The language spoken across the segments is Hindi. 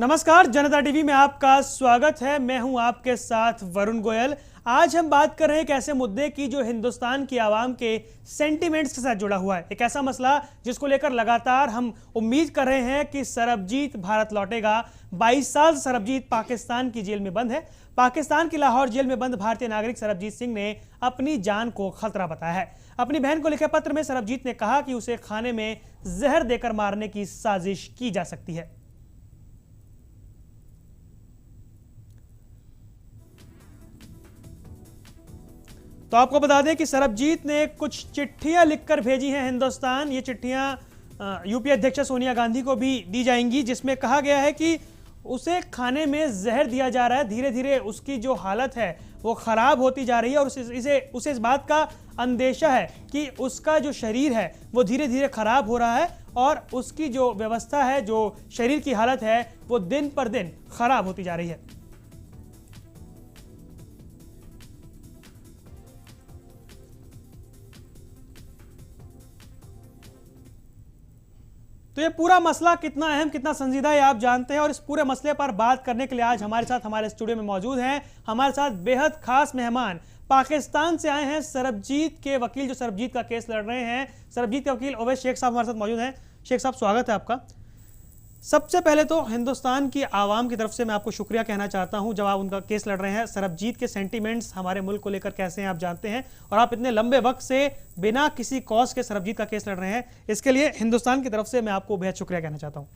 नमस्कार, जनता टीवी में आपका स्वागत है। मैं हूं आपके साथ वरुण गोयल। आज हम बात कर रहे हैं एक ऐसे मुद्दे की जो हिंदुस्तान की आवाम के सेंटिमेंट्स के साथ जुड़ा हुआ है। एक ऐसा मसला जिसको लेकर लगातार हम उम्मीद कर रहे हैं कि सरबजीत भारत लौटेगा। 22 साल सरबजीत पाकिस्तान की जेल में बंद है। पाकिस्तान की लाहौर जेल में बंद भारतीय नागरिक सरबजीत सिंह ने अपनी जान को खतरा बताया है। अपनी बहन को लिखे पत्र में सरबजीत ने कहा कि उसे खाने में जहर देकर मारने की साजिश की जा सकती है। तो आपको बता दें कि सरबजीत ने कुछ चिट्ठियां लिखकर भेजी हैं हिंदुस्तान। ये चिट्ठियां यूपी अध्यक्ष सोनिया गांधी को भी दी जाएंगी, जिसमें कहा गया है कि उसे खाने में जहर दिया जा रहा है। धीरे धीरे उसकी जो हालत है वो खराब होती जा रही है और उसे इस बात का अंदेशा है कि उसका जो शरीर है वो धीरे धीरे खराब हो रहा है और उसकी जो व्यवस्था है, जो शरीर की हालत है, वो दिन पर दिन खराब होती जा रही है। तो ये पूरा मसला कितना अहम, कितना संजीदा है आप जानते हैं और इस पूरे मसले पर बात करने के लिए आज हमारे साथ हमारे स्टूडियो में मौजूद हैं। हमारे साथ बेहद खास मेहमान पाकिस्तान से आए हैं सरबजीत के वकील, जो सरबजीत का केस लड़ रहे हैं। सरबजीत के वकील ओवैस शेख साहब हमारे साथ मौजूद हैं। शेख साहब, स्वागत है आपका। सबसे पहले तो हिंदुस्तान की आवाम की तरफ से मैं आपको शुक्रिया कहना चाहता हूं जब आप उनका केस लड़ रहे हैं। सरबजीत के सेंटीमेंट्स हमारे मुल्क को लेकर कैसे हैं आप जानते हैं और आप इतने लंबे वक्त से बिना किसी कॉज के सरबजीत का केस लड़ रहे हैं, इसके लिए हिंदुस्तान की तरफ से मैं आपको बेहद शुक्रिया कहना चाहता हूं।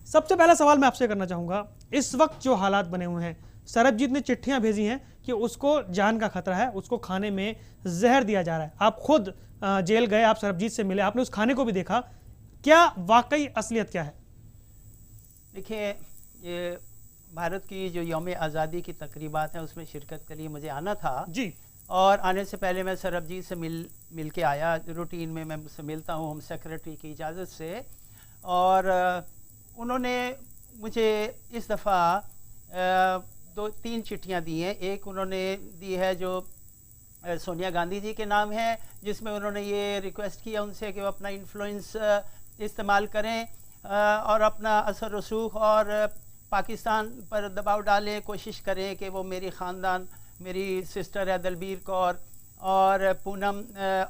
सबसे पहला सवाल मैं आपसे करना चाहूंगा, इस वक्त जो हालात बने हुए हैं, सरबजीत ने चिट्ठियां भेजी हैं कि उसको जान का खतरा है, उसको खाने में जहर दिया जा रहा है। आप खुद जेल गए, आप सरबजीत से मिले, आपने उस खाने को भी देखा। क्या वाकई असलियत क्या है? देखिए, ये भारत की जो यौम आज़ादी की तकरीबात हैं उसमें शिरकत के लिए मुझे आना था जी। और आने से पहले मैं सरबजीत से मिल के आया। रूटीन में मैं उससे मिलता हूँ होम सेक्रेटरी की इजाज़त से, और उन्होंने मुझे इस दफ़ा 2-3 चिट्ठियाँ दी हैं। एक उन्होंने दी है जो सोनिया गांधी जी के नाम है, जिसमें उन्होंने ये रिक्वेस्ट किया उनसे कि वो अपना इन्फ्लुएंस इस्तेमाल करें और अपना असर रसूख और पाकिस्तान पर दबाव डालें, कोशिश करें कि वो मेरी ख़ानदान, मेरी सिस्टर है दलबीर कौर और पूनम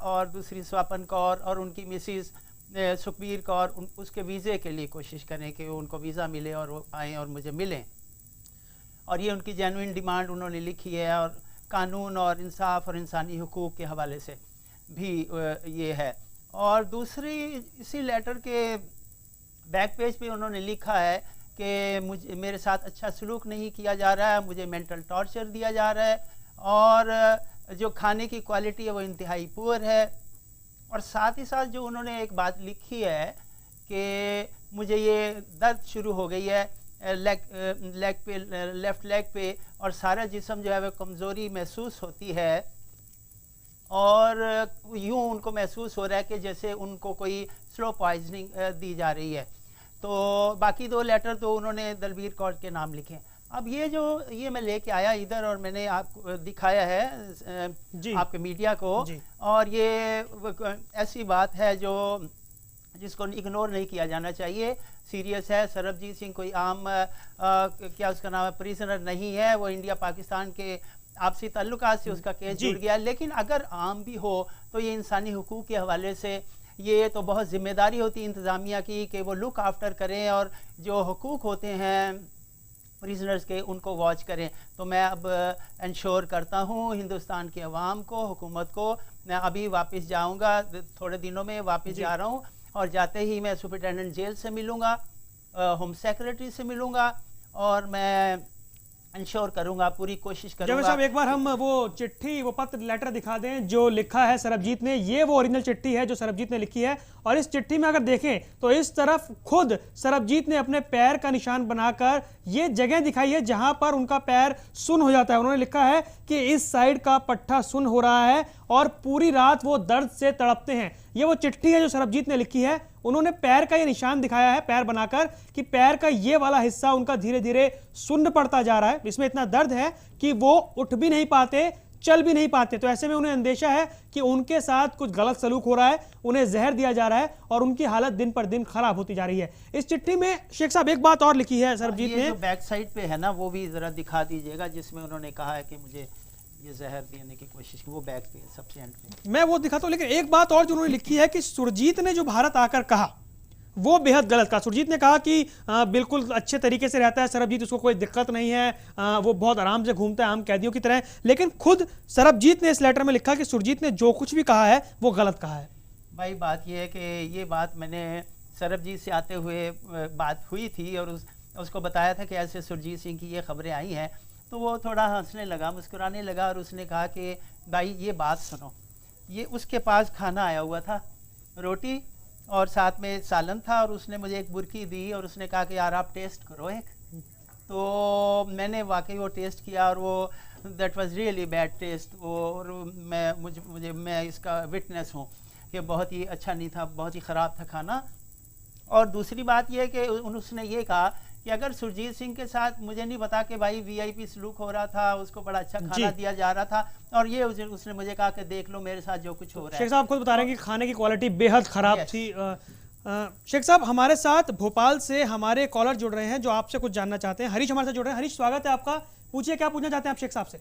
और दूसरी स्वापन कौर और उनकी मिसिस सुखबीर कौर, उसके वीज़े के लिए कोशिश करें कि उनको वीज़ा मिले और वो आएँ और मुझे मिलें। और ये उनकी जेन्युइन डिमांड उन्होंने लिखी है और कानून और इंसाफ और इंसानी हुकूक़ के हवाले से भी ये है। और दूसरी, इसी लेटर के बैक पेज पे उन्होंने लिखा है कि मेरे साथ अच्छा सलूक नहीं किया जा रहा है, मुझे मेंटल टॉर्चर दिया जा रहा है और जो खाने की क्वालिटी है वो इंतहाई पुअर है। और साथ ही साथ जो उन्होंने एक बात लिखी है कि मुझे ये दर्द शुरू हो गई है लेग पे, लेफ़्ट लेग पे, और सारा जिस्म जो है वो कमज़ोरी महसूस होती है और यूँ उनको महसूस हो रहा है कि जैसे उनको कोई स्लो पॉइजनिंग दी जा रही है। तो बाकी 2 लेटर तो उन्होंने दलबीर कौर के नाम लिखे। अब ये मैं लेके आया इधर और मैंने आपको दिखाया है आपके मीडिया को, और ये ऐसी बात है जो जिसको इग्नोर नहीं किया जाना चाहिए, सीरियस है। सरबजीत सिंह कोई आम क्या उसका नाम है, प्रिजनर नहीं है। वो इंडिया पाकिस्तान के आपसी ताल्लुकात से उसका केस जुड़ गया। लेकिन अगर आम भी हो तो ये इंसानी हुकूक के हवाले से ये तो बहुत ज़िम्मेदारी होती है इंतज़ामिया की कि वो लुक आफ्टर करें और जो हुकूक होते हैं प्रिजनर्स के उनको वॉच करें। तो मैं अब इंश्योर करता हूँ हिंदुस्तान के अवाम को, हुकूमत को, मैं अभी वापस जाऊँगा, थोड़े दिनों में वापस जा रहा हूँ और जाते ही मैं सुपरिटेंडेंट जेल से मिलूँगा, होम सेक्रेटरी से मिलूँगा और मैं इंश्योर करूंगा, पूरी कोशिश करूंगा। जब साहब एक बार हम वो चिट्ठी, वो पत्र, लेटर दिखा दें जो लिखा है सरबजीत ने। ये वो ओरिजिनल चिट्ठी है जो सरबजीत ने लिखी है और इस चिट्ठी में अगर देखें तो इस तरफ खुद सरबजीत ने अपने पैर का निशान बनाकर ये जगह दिखाई है जहां पर उनका पैर सुन्न हो जाता है। उन्होंने लिखा है कि इस साइड का पट्टा सुन्न हो रहा है और पूरी रात वो दर्द से तड़पते हैं। ये वो चिट्ठी है जो सरबजीत ने लिखी है। उन्होंने पैर का ये निशान दिखाया है, पैर बनाकर, कि पैर का ये वाला हिस्सा उनका धीरे धीरे सुन्न पड़ता जा रहा है। इसमें इतना दर्द है कि वो उठ भी नहीं पाते, चल भी नहीं पाते। तो ऐसे में उन्हें अंदेशा है कि उनके साथ कुछ गलत सलूक हो रहा है, उन्हें जहर दिया जा रहा है और उनकी हालत दिन पर दिन खराब होती जा रही है। इस चिट्ठी में शेख साहब एक बात और लिखी है सरबजीत ने, जो बैक साइड पे है ना वो भी जरा दिखा दीजिएगा, जिसमें उन्होंने कहा है कि मुझे ये जहर देने की कोशिश की, वो बैक पे सबसे एंड पे। मैं वो दिखाता हूँ, लेकिन एक बात और जो उन्होंने लिखी है कि सुरजीत ने जो भारत आकर कहा वो बेहद गलत कहा। सुरजीत ने कहा कि बिल्कुल अच्छे तरीके से रहता है सरबजीत, उसको कोई दिक्कत नहीं है, वो बहुत आराम से घूमता है आम कैदियों की तरह। लेकिन खुद सरबजीत ने इस लेटर में लिखा कि सुरजीत ने जो कुछ भी कहा है वो गलत कहा है। भाई बात ये है कि ये बात मैंने सरबजीत से आते हुए बात हुई थी और उसको बताया था कि ऐसे सुरजीत सिंह की ये खबरें आई हैं, तो वो थोड़ा हंसने लगा, मुस्कुराने लगा और उसने कहा कि भाई ये बात सुनो, ये उसके पास खाना आया हुआ था, रोटी और साथ में सालन था, और उसने मुझे एक बुर्की दी और उसने कहा कि यार आप टेस्ट करो एक। तो मैंने वाकई वो टेस्ट किया और वो that was really bad taste. और मैं इसका विटनेस हूँ कि बहुत ही अच्छा नहीं था, बहुत ही ख़राब था खाना। और दूसरी बात यह है कि उसने ये कहा कि अगर सुरजीत सिंह के साथ मुझे नहीं पता कि भाई वीआईपी सलूक हो रहा था, उसको बड़ा अच्छा खाना दिया जा रहा था, और ये उसने मुझे कहा कि देख लो मेरे साथ जो कुछ हो रहा है। शेख साहब खुद बता रहे हैं कि खाने की क्वालिटी बेहद खराब थी। शेख साहब हमारे साथ भोपाल से हमारे कॉलर जुड़ रहे हैं जो आपसे कुछ जानना चाहते हैं। हरीश हमारे साथ जुड़ रहे हैं। हरीश, स्वागत है आपका, पूछिए क्या पूछना चाहते हैं आप शेख साहब से।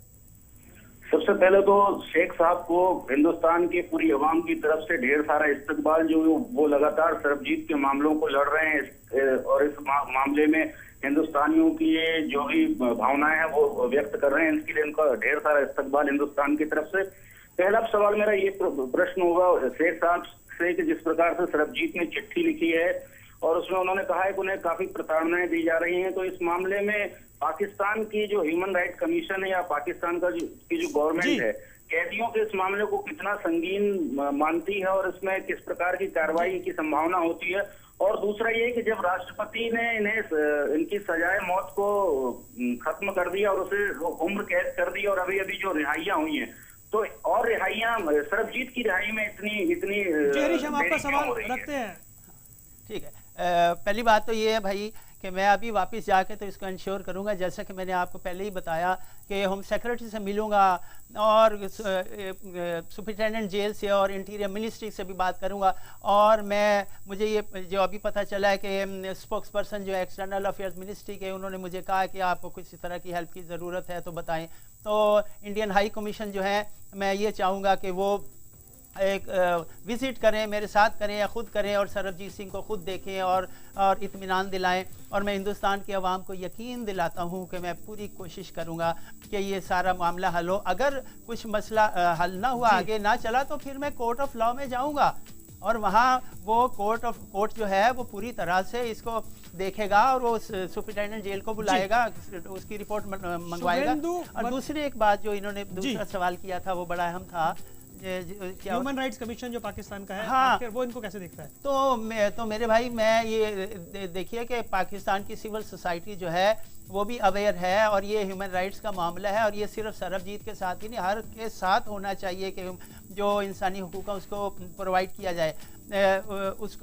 सबसे पहले तो शेख साहब को हिंदुस्तान की पूरी अवाम की तरफ से ढेर सारा इस्तकबाल, जो वो लगातार सरबजीत के मामलों को लड़ रहे हैं और इस मामले में हिंदुस्तानियों की ये जो भी भावनाएं हैं वो व्यक्त कर रहे हैं, इसके लिए उनका ढेर सारा इस्तकबाल हिंदुस्तान की तरफ से। पहला सवाल मेरा ये प्रश्न होगा शेख साहब से कि जिस प्रकार से सरबजीत ने चिट्ठी लिखी है और उसमें उन्होंने कहा है कि उन्हें काफी प्रताड़नाएं दी जा रही हैं, तो इस मामले में पाकिस्तान की जो ह्यूमन राइट कमीशन है या पाकिस्तान का जो गवर्नमेंट है, कैदियों के इस मामले को कितना संगीन मानती है और इसमें किस प्रकार की कार्रवाई की संभावना होती है। और दूसरा ये कि जब राष्ट्रपति ने इनकी सजाए मौत को खत्म कर दिया और उसे उम्र कैद कर दी और अभी अभी जो रिहाइयां हुई हैं, तो और रिहाइयां सरबजीत की रिहाई में इतनी हम आपका सवाल रखते हैं। ठीक है, पहली बात तो ये है भाई कि मैं अभी वापस जाके तो इसको इंश्योर करूंगा, जैसा कि मैंने आपको पहले ही बताया कि होम सेक्रेटरी से मिलूंगा और सुपरिटेंडेंट जेल से और इंटीरियर मिनिस्ट्री से भी बात करूंगा। और मुझे ये जो अभी पता चला है कि स्पोक्स पर्सन जो एक्सटर्नल अफेयर्स मिनिस्ट्री के, उन्होंने मुझे कहा कि आपको किसी तरह की हेल्प की ज़रूरत है तो बताएं। तो इंडियन हाई कमीशन जो है, मैं ये चाहूँगा कि वो एक विज़िट करें, मेरे साथ करें या ख़ुद करें और सरबजीत सिंह को ख़ुद देखें और इत्मीनान दिलाएं। और मैं हिंदुस्तान के अवाम को यकीन दिलाता हूं कि मैं पूरी कोशिश करूंगा कि ये सारा मामला हल हो। अगर कुछ मसला हल ना हुआ, आगे ना चला, तो फिर मैं कोर्ट ऑफ लॉ में जाऊंगा और वहाँ वो कोर्ट जो है वो पूरी तरह से इसको देखेगा और वो सुपरिटेंडेंट जेल को बुलाएगा, उसकी रिपोर्ट मंगवाएगा। और दूसरी एक बात जो इन्होंने दूसरा सवाल किया था वो बड़ा अहम था, ह्यूमन राइट्स कमीशन जो पाकिस्तान का है, हाँ, वो इनको कैसे देखता है? तो मेरे भाई, मैं ये देखिए कि पाकिस्तान की सिविल सोसाइटी जो है वो भी अवेयर है और ये ह्यूमन राइट्स का मामला है और ये सिर्फ सरबजीत के साथ ही नहीं, हर के साथ होना चाहिए कि जो इंसानी हुकूक है उसको प्रोवाइड किया जाए,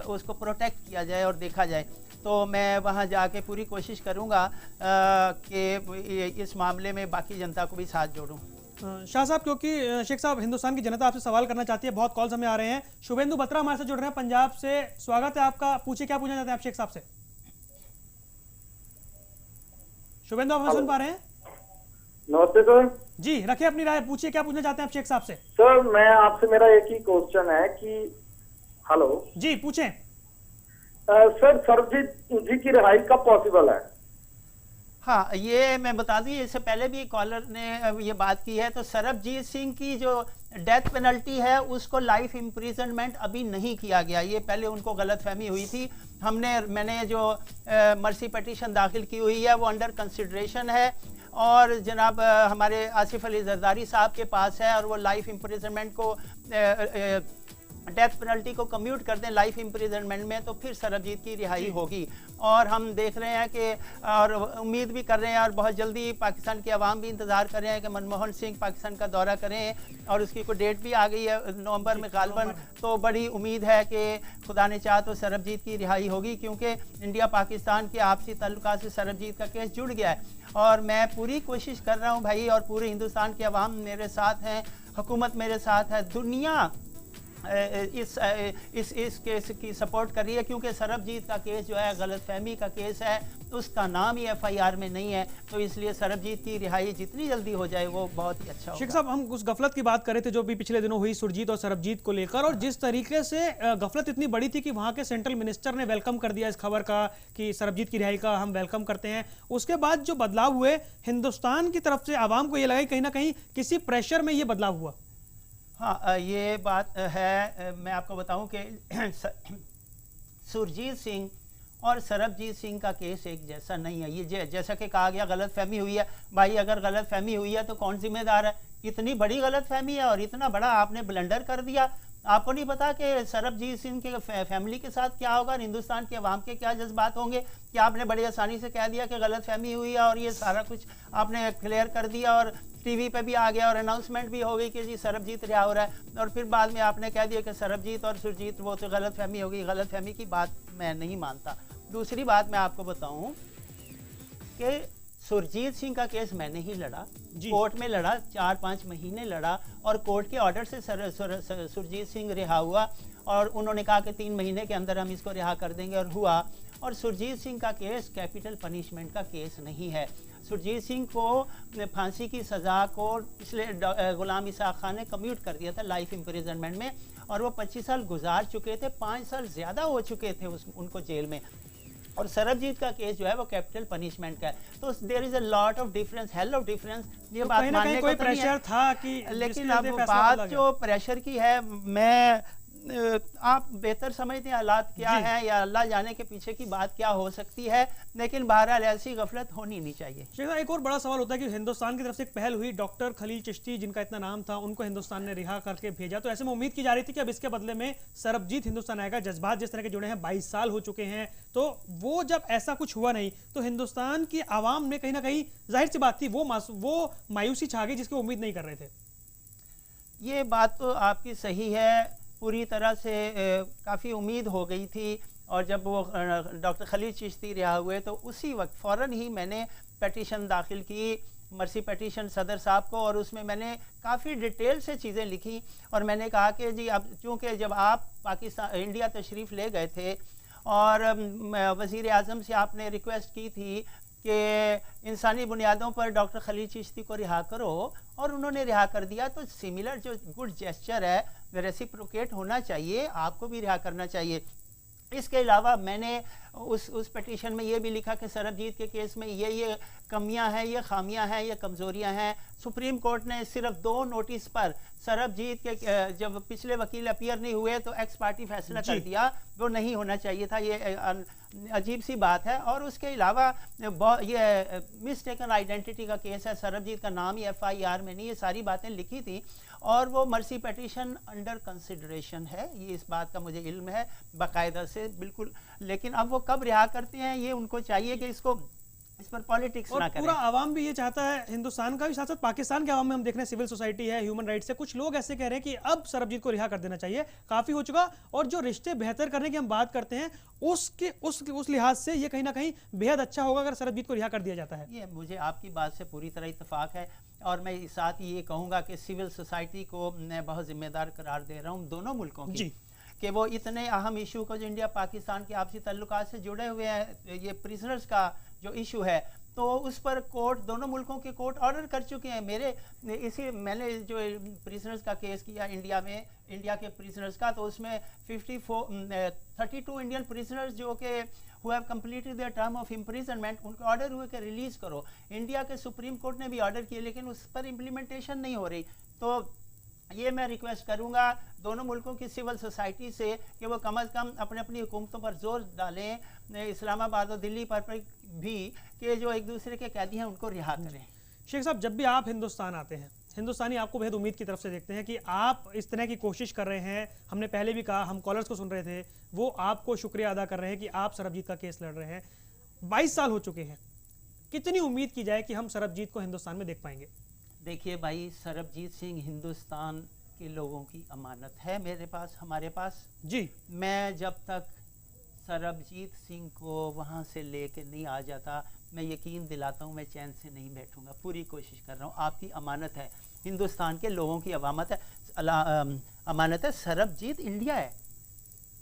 उसको प्रोटेक्ट किया जाए और देखा जाए। तो मैं वहाँ जाके पूरी कोशिश करूँगा कि इस मामले में बाकी जनता को भी साथ जोड़ूँ। शाह साहब, क्योंकि शेख साहब हिंदुस्तान की जनता आपसे सवाल करना चाहती है, बहुत कॉल्स हमें आ रहे हैं। शुभेंदु बत्रा हमारे साथ जुड़ रहे हैं पंजाब से, स्वागत है आपका, पूछिए क्या पूछना चाहते हैं आप शेख साहब से। शुभेंदु, आप हमें सुन पा रहे हैं? नमस्ते सर जी, रखिए अपनी राय, पूछिए क्या पूछना चाहते हैं आप शेख साहब से। सर मैं आपसे, मेरा एक ही क्वेश्चन है कि हेलो जी पूछें। सर सरबजीत जी की रिहाई कब पॉसिबल है? हाँ, ये मैं बता दूं, इससे पहले भी कॉलर ने ये बात की है। तो सरबजीत सिंह की जो डेथ पेनल्टी है उसको लाइफ इम्प्रिजनमेंट अभी नहीं किया गया, ये पहले उनको गलतफहमी हुई थी। मैंने जो मर्सी पटिशन दाखिल की हुई है वो अंडर कंसिडरेशन है और जनाब हमारे आसिफ अली जरदारी साहब के पास है और वो लाइफ इम्प्रिजनमेंट को डेथ पेनल्टी को कम्यूट कर दें लाइफ इम्प्रिजनमेंट में, तो फिर सरबजीत की रिहाई होगी। और हम देख रहे हैं कि और उम्मीद भी कर रहे हैं और बहुत जल्दी पाकिस्तान की आवाम भी इंतज़ार कर रहे हैं कि मनमोहन सिंह पाकिस्तान का दौरा करें और उसकी कोई डेट भी आ गई है नवंबर में गालबन। तो बड़ी उम्मीद है कि खुदा ने चाहा तो सरबजीत की रिहाई होगी, क्योंकि इंडिया पाकिस्तान के आपसी ताल्लुकात से सरबजीत का केस जुड़ गया है। और मैं पूरी कोशिश कर रहा हूँ भाई, और पूरे हिंदुस्तान की आवाम मेरे साथ हैं, हुकूमत मेरे साथ है, दुनिया इस केस की सपोर्ट कर रही है, क्योंकि सरबजीत का केस जो है गलतफहमी का केस है, उसका नाम ही FIR में नहीं है। तो इसलिए सरबजीत की रिहाई जितनी जल्दी हो जाए वो बहुत ही अच्छा होगा। शेख साहब, हम उस गफलत की बात कर रहे थे जो भी पिछले दिनों हुई सुरजीत और सरबजीत को लेकर, और जिस तरीके से गफलत इतनी बड़ी थी कि वहां के सेंट्रल मिनिस्टर ने वेलकम कर दिया इस खबर का कि सरबजीत की रिहाई का हम वेलकम करते हैं। उसके बाद जो बदलाव हुए हिंदुस्तान की तरफ से, आवाम को ये लगा कहीं ना कहीं किसी प्रेशर में ये बदलाव हुआ। हाँ, ये बात है। मैं आपको बताऊं कि सुरजीत सिंह और सरबजीत सिंह का केस एक जैसा नहीं है। ये जैसा कि कहा गया गलतफहमी हुई है। भाई अगर गलतफहमी हुई है तो कौन जिम्मेदार है? इतनी बड़ी गलतफहमी है और इतना बड़ा आपने ब्लंडर कर दिया। आपको नहीं पता कि सरबजीत सिंह के फैमिली के साथ क्या होगा और हिंदुस्तान के अवाम के क्या जज्बात होंगे, कि आपने बड़ी आसानी से कह दिया कि गलतफहमी हुई है और ये सारा कुछ आपने क्लियर कर दिया और टीवी पे भी आ गया और अनाउंसमेंट भी हो गई कि जी सरबजीत रिहा हो रहा है, और फिर बाद में आपने कह दिया कि सरबजीत और सुरजीत वो तो गलतफहमी होगी। गलतफहमी की बात मैं नहीं मानता। दूसरी बात मैं आपको बताऊं कि सुरजीत सिंह का केस मैंने ही लड़ा, कोर्ट में लड़ा, 4-5 महीने लड़ा और कोर्ट के ऑर्डर से सुरजीत सिंह रिहा हुआ और उन्होंने कहा कि 3 महीने के अंदर हम इसको रिहा कर देंगे, और हुआ। और सुरजीत सिंह का केस कैपिटल पनिशमेंट का केस नहीं है। सुरजीत सिंह को फांसी की सज़ा को पिछले गुलाम इसाक खान ने कम्यूट कर दिया था लाइफ इम्प्रिजनमेंट में, और वो 25 साल गुजार चुके थे, 5 साल ज़्यादा हो चुके थे उनको जेल में। और सरबजीत का केस जो है वो कैपिटल पनिशमेंट का है। तो there is a lot of difference, hell of difference. ये बात मानने कोई प्रेशर था कि, लेकिन अब बात जो प्रेशर की है, मैं आप बेहतर समझते हैं हालात क्या है या अल्लाह जाने के पीछे की बात क्या हो सकती है, लेकिन बहरहाल ऐसी गफलत होनी नहीं चाहिए। शेख साहब, एक और बड़ा सवाल होता है कि हिंदुस्तान की तरफ से एक पहल हुई, डॉक्टर खलील चिश्ती जिनका इतना नाम था, उनको हिंदुस्तान ने रिहा करके भेजा। तो ऐसे में उम्मीद की जा रही थी कि अब इसके बदले में सरबजीत हिंदुस्तान आएगा। जज्बात जिस तरह के जुड़े हैं, 22 साल हो चुके हैं, तो वो जब ऐसा कुछ हुआ नहीं तो हिंदुस्तान की आवाम में कहीं ना कहीं जाहिर सी बात थी वो मायूसी छा गई जिसकी उम्मीद नहीं कर रहे थे। ये बात तो आपकी सही है, पूरी तरह से काफ़ी उम्मीद हो गई थी। और जब वो डॉक्टर खलील चिश्ती रिहा हुए तो उसी वक्त फ़ौरन ही मैंने पिटीशन दाखिल की, मर्सी पिटीशन सदर साहब को, और उसमें मैंने काफ़ी डिटेल से चीज़ें लिखी। और मैंने कहा कि जी अब चूँकि जब आप पाकिस्तान इंडिया तशरीफ़ ले गए थे और वज़ीर आज़म से आपने रिक्वेस्ट की थी कि इंसानी बुनियादों पर डॉक्टर खलील चिश्ती को रिहा करो, और उन्होंने रिहा कर दिया, तो सिमिलर जो गुड जेस्चर है रेसिप्रोकेट होना चाहिए, आपको भी रिहा करना चाहिए। इसके अलावा मैंने उस पिटीशन में ये भी लिखा कि सरबजीत के केस में ये कमियां हैं, ये खामियां हैं, ये कमज़ोरियां हैं। सुप्रीम कोर्ट ने सिर्फ 2 नोटिस पर सरबजीत के जब पिछले वकील अपीयर नहीं हुए तो एक्स पार्टी फैसला कर दिया, वो नहीं होना चाहिए था। ये अजीब सी बात है। और उसके अलावा ये मिसटेकन आइडेंटिटी का केस है, सरबजीत का नाम ही FIR में नहीं, ये सारी बातें लिखी थी। और वो मर्सी पिटीशन अंडर कंसिडरेशन है, ये इस बात का मुझे इल्म है बाकायदा से, बिल्कुल। लेकिन अब वो कब रिहा करते हैं, ये उनको चाहिए कि इस पर पॉलिटिक्स ना करें। पूरा आवाम भी ये चाहता है, हिंदुस्तान का भी, साथ साथ पाकिस्तान के आवाम में हम देख रहे हैं, सिविल सोसाइटी है, ह्यूमन राइट्स से कुछ लोग ऐसे कह रहे हैं कि अब सरबजीत को रिहा कर देना चाहिए, काफ़ी हो चुका। और जो रिश्ते बेहतर करने की हम बात करते हैं उस लिहाज से ये कहीं ना कहीं बेहद अच्छा होगा अगर सरबजीत को रिहा कर दिया जाता है। ये मुझे आपकी बात से पूरी तरह इत्तेफाक है। और मैं साथ ही ये कहूँगा कि सिविल सोसाइटी को मैं बहुत जिम्मेदार करार दे रहा हूँ दोनों मुल्कों की, कि वो इतने अहम इशू को जो इंडिया पाकिस्तान के आपसी ताल्लुकात से जुड़े हुए हैं, ये प्रिजनर्स का जो इशू है, तो उस पर कोर्ट, दोनों मुल्कों के कोर्ट ऑर्डर कर चुके हैं। मैंने जो प्रिजनर्स का केस किया इंडिया में, इंडिया के प्रिजनर्स का, तो उसमें 32 इंडियन प्रिजनर्स जो कि who have completed their term of imprisonment, उनको ऑर्डर हुए कि रिलीज़ करो। इंडिया के सुप्रीम कोर्ट ने भी ऑर्डर किए, लेकिन उस पर इम्प्लीमेंटेशन नहीं हो रही। तो ये मैं रिक्वेस्ट करूँगा दोनों मुल्कों की सिविल सोसाइटी से कि वो कम अज़ कम अपने अपनी हुकूमतों पर जोर डालें, इस्लामाबाद और दिल्ली पर भी, कि जो एक दूसरे के कैदी हैं उनको रिहा करें। शेख साहब, जब भी आप हिंदुस्तान आते हैं हिंदुस्तानी आपको बेहद उम्मीद की तरफ से देखते हैं कि आप इस तरह की कोशिश कर रहे हैं। हमने पहले भी कहा, हम कॉलर्स को सुन रहे थे, वो आपको शुक्रिया अदा कर रहे हैं कि आप सरबजीत का केस लड़ रहे हैं। 22 साल हो चुके हैं, कितनी उम्मीद की जाए कि हम सरबजीत को हिंदुस्तान में देख पाएंगे? देखिए भाई, सरबजीत सिंह हिंदुस्तान के लोगों की अमानत है मेरे पास, हमारे पास जी। मैं जब तक सरबजीत सिंह को वहाँ से लेके नहीं आ जाता, मैं यकीन दिलाता हूँ मैं चैन से नहीं बैठूंगा। पूरी कोशिश कर रहा हूँ। आपकी अमानत है, हिंदुस्तान के लोगों की अमानत है, अमानत है। सरबजीत इंडिया है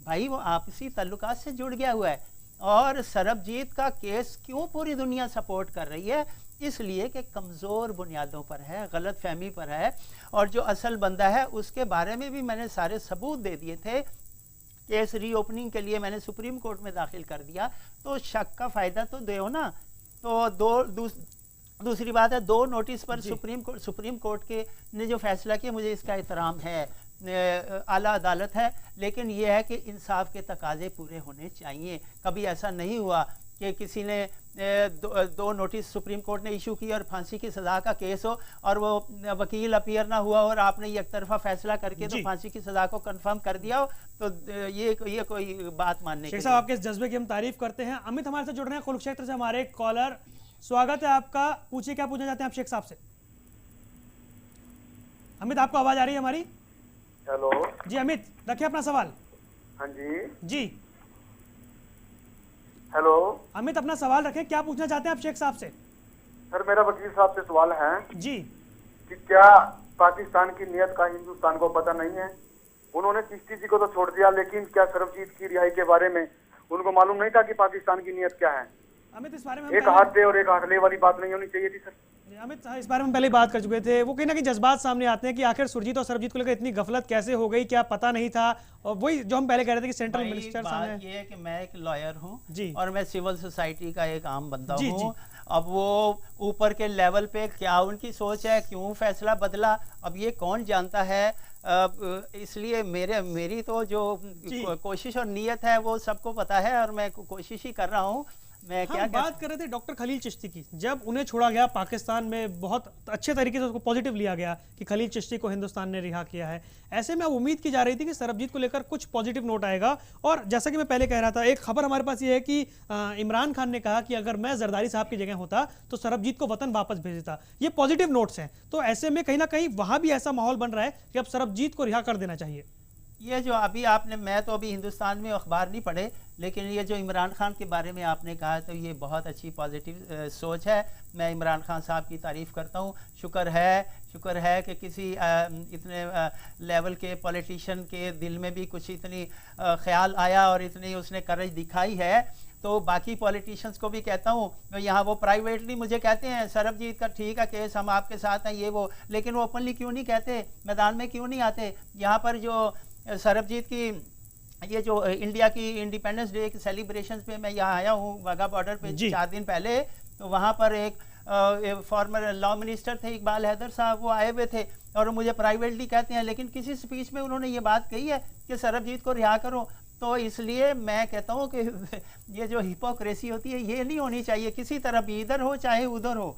भाई, वो आपसी ताल्लुकात से जुड़ गया हुआ है। और सरबजीत का केस क्यों पूरी दुनिया सपोर्ट कर रही है? इसलिए कि कमज़ोर बुनियादों पर है, गलत फहमी पर है। और जो असल बंदा है उसके बारे में भी मैंने सारे सबूत दे दिए थे। केस रीओपनिंग के लिए मैंने सुप्रीम कोर्ट में दाखिल कर दिया, तो शक का फ़ायदा तो दो ना। तो दूसरी बात है, 2 नोटिस पर सुप्रीम कोर्ट के ने जो फैसला किया, मुझे इसका एहतराम है, आला अदालत है। लेकिन ये है कि इंसाफ के तकाजे पूरे होने चाहिए। कभी ऐसा नहीं हुआ कि किसी ने 2 नोटिस सुप्रीम कोर्ट ने इशू की और फांसी की सज़ा का केस हो और वो वकील अपीयर ना हुआ और आपने एक तरफा फैसला करके तो फांसी की सज़ा को कंफर्म कर दिया हो, तो ये कोई बात मानने शेख साहब, आपके इस जज्बे की हम तारीफ करते हैं। अमित हमारे साथ जुड़ रहे हैं कुरुक्षेत्र से, हमारे कॉलर। स्वागत है आपका, पूछिए क्या पूछना चाहते हैं आप शेख साहब से। अमित, आपको आवाज आ रही है हमारी? हेलो जी अमित, रखिए अपना सवाल। हाँ जी जी हेलो अमित, अपना सवाल रखें, क्या पूछना चाहते हैं आप शेख साहब से? सर, मेरा वकील साहब से सवाल है जी कि क्या पाकिस्तान की नीयत का हिंदुस्तान को पता नहीं है? उन्होंने चिश्ती जी को तो छोड़ दिया, लेकिन क्या सरबजीत की रिहाई के बारे में उनको मालूम नहीं था कि पाकिस्तान की नीयत क्या है? अमित, इस बारे में एक हाथ दे और एक हाथ ले वाली बात नहीं होनी चाहिए थी सर। अमित, इस बारे में पहले बात कर चुके थे। वो कहीं ना कहीं जज्बात सामने आते हैं कि आखिर सुरजीत और सरबजीत को लेकर इतनी गफलत कैसे हो गई, क्या पता नहीं था? और वही जो हम पहले कह रहे थे कि सेंट्रल मिनिस्टर बात ये है कि मैं एक लॉयर हूँ जी, और मैं सिविल सोसाइटी का एक आम बंदा जी, हूँ। अब वो ऊपर के लेवल पे क्या उनकी सोच है, क्यों फैसला बदला, अब ये कौन जानता है। इसलिए मेरी तो जो कोशिश और नीयत है वो सबको पता है और मैं कोशिश ही कर रहा हूँ। मैं क्या बात कर रहे थे डॉक्टर खलील चिश्ती की, जब उन्हें छोड़ा गया पाकिस्तान में बहुत अच्छे तरीके से उसको पॉजिटिव लिया गया कि खलील चिश्ती को हिंदुस्तान ने रिहा किया है। ऐसे में अब उम्मीद की जा रही थी कि सरबजीत को लेकर कुछ पॉजिटिव नोट आएगा। और जैसा कि मैं पहले कह रहा था, एक खबर हमारे पास ये है कि इमरान खान ने कहा कि अगर मैं जरदारी साहब की जगह होता तो सरबजीत को वतन वापस भेज देता। ये पॉजिटिव नोट्स हैं। तो ऐसे में कहीं ना कहीं वहां भी ऐसा माहौल बन रहा है कि अब सरबजीत को रिहा कर देना चाहिए। ये जो अभी आपने, मैं तो अभी हिंदुस्तान में अखबार नहीं पढ़े, लेकिन ये जो इमरान खान के बारे में आपने कहा, तो ये बहुत अच्छी पॉजिटिव सोच है। मैं इमरान खान साहब की तारीफ़ करता हूँ। शुक्र है कि किसी इतने लेवल के पॉलिटिशियन के दिल में भी कुछ इतनी ख्याल आया और इतनी उसने करेज दिखाई है। तो बाकी पॉलिटिशियंस को भी कहता हूँ, यहाँ वो प्राइवेटली मुझे कहते हैं सरबजीत का ठीक है केस, हम आपके साथ हैं, ये वो, लेकिन वो ओपनली क्यों नहीं कहते, मैदान में क्यों नहीं आते? यहाँ पर जो सरबजीत की ये जो इंडिया की इंडिपेंडेंस डे के सेलिब्रेशन पे मैं यहाँ आया हूँ वाघा बॉर्डर पे 4 दिन पहले, तो वहाँ पर एक फॉर्मर लॉ मिनिस्टर थे इकबाल हैदर साहब, वो आए हुए थे और मुझे प्राइवेटली कहते हैं, लेकिन किसी स्पीच में उन्होंने ये बात कही है कि सरबजीत को रिहा करो। तो इसलिए मैं कहता हूँ कि ये जो हिपोक्रेसी होती है ये नहीं होनी चाहिए, किसी तरह भी, इधर हो चाहे उधर हो।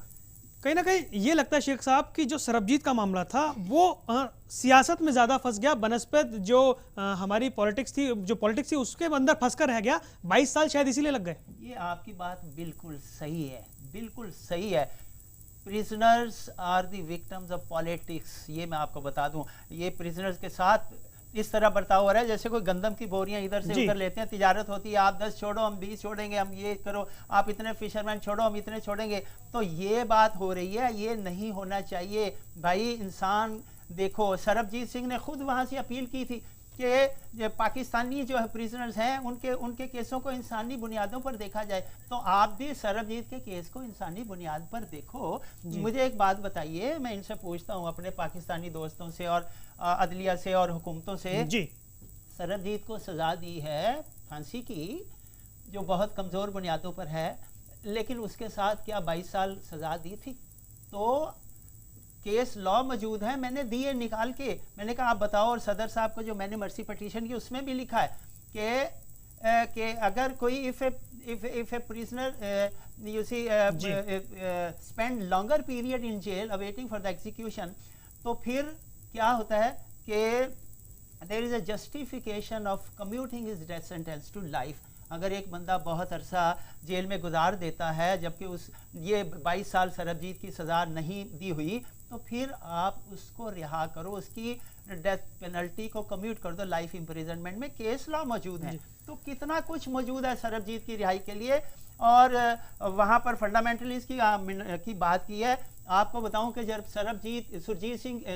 कहीं ना कहीं ये लगता है शेख साहब कि जो सरबजीत का मामला था वो सियासत में ज़्यादा फंस गया, बनस्पत जो हमारी पॉलिटिक्स थी उसके अंदर फंस कर रह गया। 22 साल शायद इसीलिए लग गए। ये आपकी बात बिल्कुल सही है, बिल्कुल सही है। Prisoners are the victims of politics, ये मैं आपको बता दूं। ये प्रिजनर्स के साथ इस तरह बर्ताव हो रहा है जैसे कोई गंदम की बोरियां इधर से उधर लेते हैं, तिजारत होती है, आप 10 छोड़ो हम 20 छोड़ेंगे, हम ये करो, आप इतने फिशरमैन छोड़ो हम इतने छोड़ेंगे। तो ये बात हो रही है, ये नहीं होना चाहिए भाई। इंसान देखो, सरबजीत सिंह ने खुद वहाँ से अपील की थी कि पाकिस्तानी जो है प्रिजनर्स हैं उनके केसों को इंसानी बुनियादों पर देखा जाए। तो आप भी सरबजीत के केस को इंसानी बुनियाद पर देखो। मुझे एक बात बताइए, मैं इनसे पूछता हूँ अपने पाकिस्तानी दोस्तों से और अदलिया से और हुकूमतों से जी, सरबजीत को सज़ा दी है फांसी की जो बहुत कमज़ोर बुनियादों पर है, लेकिन उसके साथ क्या 22 साल सज़ा दी थी? तो केस लॉ मौजूद है, मैंने दिए निकाल के, मैंने कहा आप बताओ। और सदर साहब को जो मैंने मर्सी पटिशन की उसमें भी लिखा है कि अगर कोई if a prisoner you see spend longer period in jail awaiting for the execution, तो फिर क्या होता है कि there is a justification of commuting his death sentence to life. अगर एक बंदा बहुत अरसा जेल में गुजार देता है जबकि उस ये 22 साल सरबजीत की सज़ा नहीं दी हुई, तो फिर आप उसको रिहा करो, उसकी डेथ पेनल्टी को कम्यूट कर दो लाइफ इम्प्रिजनमेंट में। केस लॉ मौजूद है, तो कितना कुछ मौजूद है सरबजीत की रिहाई के लिए। और वहाँ पर फंडामेंटलिस्ट की बात की है। आपको बताऊं कि जब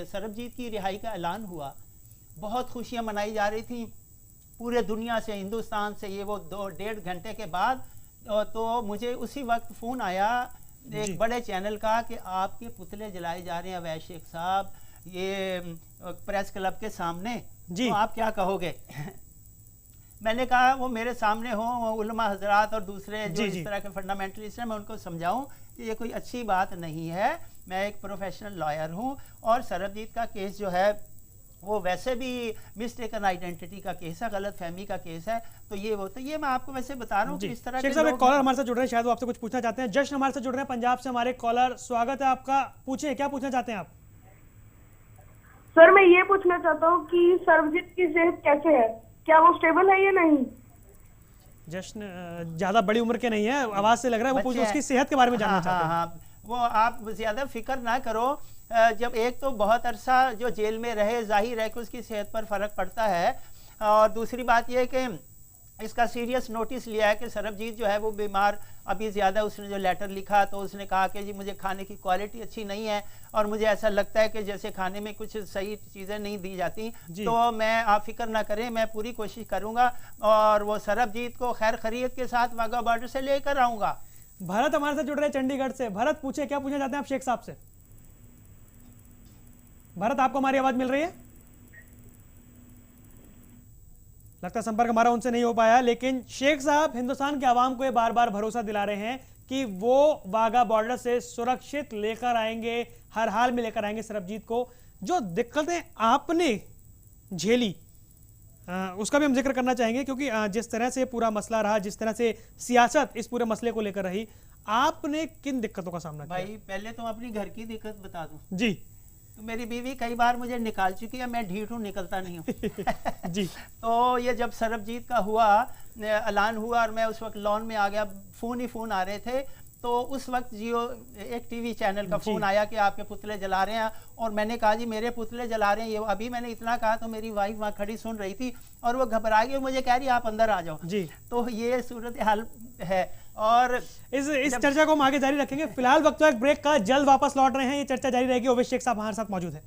सरबजीत की रिहाई का ऐलान हुआ, बहुत खुशियाँ मनाई जा रही थी पूरे दुनिया से, हिंदुस्तान से। ये वो 2-1.5 घंटे के बाद तो मुझे उसी वक्त फ़ोन आया एक बड़े चैनल का कि आपके पुतले जलाए जा रहे हैं अवैध शेख साहब, ये प्रेस क्लब के सामने, तो आप क्या कहोगे? मैंने कहा वो मेरे सामने हो, उलमा हजरात और दूसरे जो इस तरह के फंडामेंटलिस्ट हैं, मैं उनको समझाऊं कि ये कोई अच्छी बात नहीं है। मैं एक प्रोफेशनल लॉयर हूं और सरबजीत का केस जो है वो वैसे भी मिस्टेकन आइडेंटिटी का केस है, गलत फहमी का केस है। तो ये मैं आपको वैसे बता रहा हूँ कि इस तरह के एक कॉलर हमारे साथ जुड़ रहे हैं, शायद वो आपसे कुछ पूछना चाहते हैं। जश्न हमारे साथ जुड़ रहे हैं पंजाब से, हमारे कॉलर, स्वागत है आपका। पूछिए, क्या पूछना चाहते हैं आप? सर मैं ये पूछना चाहता हूँ कि सरबजीत की सेहत कैसे है, क्या वो स्टेबल है या नहीं? जश्न ज्यादा बड़ी उम्र के नहीं है, आवाज से लग रहा है वो उसकी सेहत के बारे में जानना चाहते हैं। हाँ, वो आप ज्यादा फिक्र ना करो। जब एक तो बहुत अरसा जो जेल में रहे, जाहिर है कि उसकी सेहत पर फर्क पड़ता है। और दूसरी बात यह है कि इसका सीरियस नोटिस लिया है कि सरबजीत जो है वो बीमार अभी ज़्यादा। उसने जो लेटर लिखा तो उसने कहा कि जी मुझे खाने की क्वालिटी अच्छी नहीं है और मुझे ऐसा लगता है कि जैसे खाने में कुछ सही चीज़ें नहीं दी जाती। तो मैं, आप फिक्र ना करें, मैं पूरी कोशिश करूँगा और वो सरबजीत को खैर खैरियत के साथ वाघा बॉर्डर से लेकर आऊँगा। भरत हमारे साथ जुड़ रहे हैं चंडीगढ़ से। भरत पूछे, क्या पूछना चाहते हैं आप शेख साहब से? भरत, आपको हमारी आवाज मिल रही है? लगता है संपर्क हमारा उनसे नहीं हो पाया, लेकिन शेख साहब हिंदुस्तान के आवाम को ये बार बार भरोसा दिला रहे हैं कि वो वाघा बॉर्डर से सुरक्षित लेकर आएंगे, हर हाल में लेकर आएंगे सरबजीत को। जो दिक्कतें आपने झेली उसका भी हम जिक्र करना चाहेंगे, क्योंकि जिस तरह से पूरा मसला रहा, जिस तरह से सियासत इस पूरे मसले को लेकर रही, आपने किन दिक्कतों का सामना किया? भाई पहले तो अपनी घर की दिक्कत बता दूं। जी। तो मेरी बीवी कई बार मुझे निकाल चुकी है, मैं ढीठ हूँ, निकलता नहीं हूँ। जी। तो ये जब सरबजीत का हुआ, ऐलान हुआ और मैं उस वक्त लॉन में आ गया, फ़ोन ही फ़ोन आ रहे थे। तो उस वक्त जियो एक टीवी चैनल का फ़ोन आया कि आपके पुतले जला रहे हैं। और मैंने कहा जी मेरे पुतले जला रहे हैं, ये अभी मैंने इतना कहा तो मेरी वाइफ वहाँ खड़ी सुन रही थी और वो घबरा गई, मुझे कह रही आप अंदर आ जाओ जी। तो ये सूरत हाल है और इस चर्चा को हम आगे जारी रखेंगे। फिलहाल वक्त एक ब्रेक का, जल्द वापस लौट रहे हैं, ये चर्चा जारी रहेगी। ओवैसी शेख साहब हमारे साथ मौजूद है।